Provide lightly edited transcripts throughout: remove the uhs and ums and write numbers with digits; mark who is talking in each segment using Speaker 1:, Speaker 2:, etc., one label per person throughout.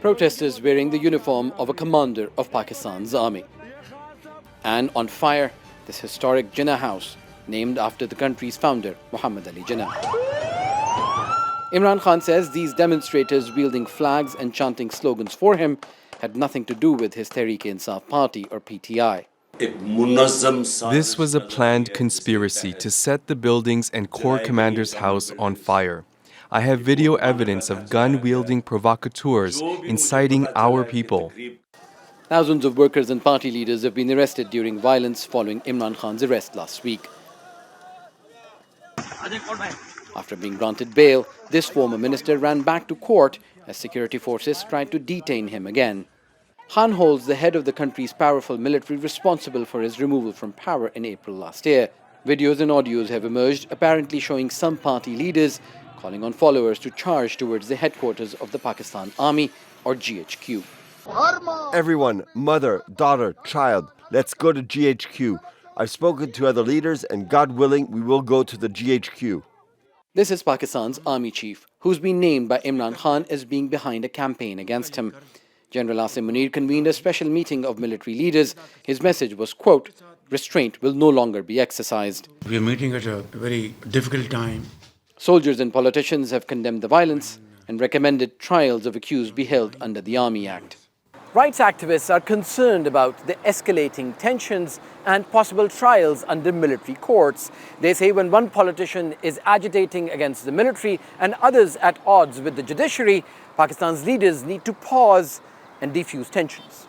Speaker 1: Protesters wearing the uniform of a commander of Pakistan's army. And on fire, this historic Jinnah house, named after the country's founder, Muhammad Ali Jinnah. Imran Khan says these demonstrators wielding flags and chanting slogans for him had nothing to do with his Tehreek-e-Insaf party or PTI.
Speaker 2: This was a planned conspiracy to set the buildings and Corps Commander's house on fire. I have video evidence of gun-wielding provocateurs inciting our people.
Speaker 1: Thousands of workers and party leaders have been arrested during violence following Imran Khan's arrest last week. After being granted bail, this former minister ran back to court as security forces tried to detain him again. Khan holds the head of the country's powerful military responsible for his removal from power in April last year. Videos and audios have emerged, apparently showing some party leaders calling on followers to charge towards the headquarters of the Pakistan Army, or GHQ.
Speaker 3: Everyone, mother, daughter, child, let's go to GHQ. I've spoken to other leaders and God willing, we will go to the GHQ.
Speaker 1: This is Pakistan's army chief, who's been named by Imran Khan as being behind a campaign against him. General Asim Munir convened a special meeting of military leaders. His message was, quote, "Restraint will no longer be exercised."
Speaker 4: We are meeting at a very difficult time.
Speaker 1: Soldiers and politicians have condemned the violence and recommended trials of accused be held under the Army Act. Rights activists are concerned about the escalating tensions and possible trials under military courts. They say when one politician is agitating against the military and others at odds with the judiciary, Pakistan's leaders need to pause and defuse tensions.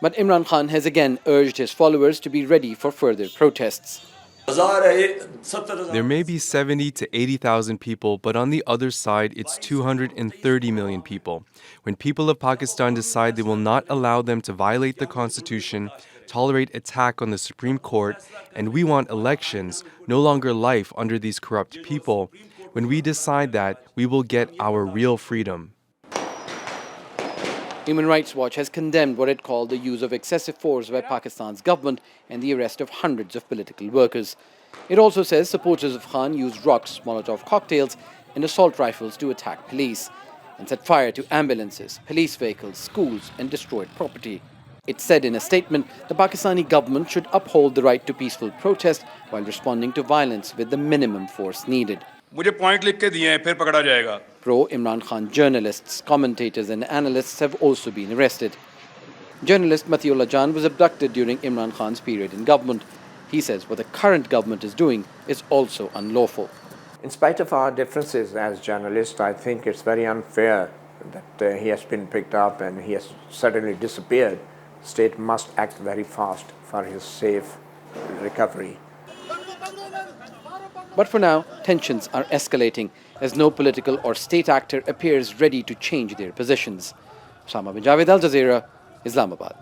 Speaker 1: But Imran Khan has again urged his followers to be ready for further protests.
Speaker 2: There may be 70 to 80,000 people, but on the other side, it's 230 million people. When people of Pakistan decide they will not allow them to violate the constitution, tolerate attack on the Supreme Court, and we want elections, no longer life under these corrupt people, when we decide that, we will get our real freedom.
Speaker 1: Human Rights Watch has condemned what it called the use of excessive force by Pakistan's government and the arrest of hundreds of political workers. It also says supporters of Khan used rocks, Molotov cocktails and assault rifles to attack police and set fire to ambulances, police vehicles, schools and destroyed property. It said in a statement the Pakistani government should uphold the right to peaceful protest while responding to violence with the minimum force needed. Pro-Imran Khan journalists, commentators and analysts have also been arrested. Journalist Matiullah Jan was abducted during Imran Khan's period in government. He says what the current government is doing is also unlawful.
Speaker 5: In spite of our differences as journalists, I think it's very unfair that he has been picked up and he has suddenly disappeared. The state must act very fast for his safe recovery.
Speaker 1: But for now, tensions are escalating as no political or state actor appears ready to change their positions. Osama bin Javaid, Al Jazeera, Islamabad.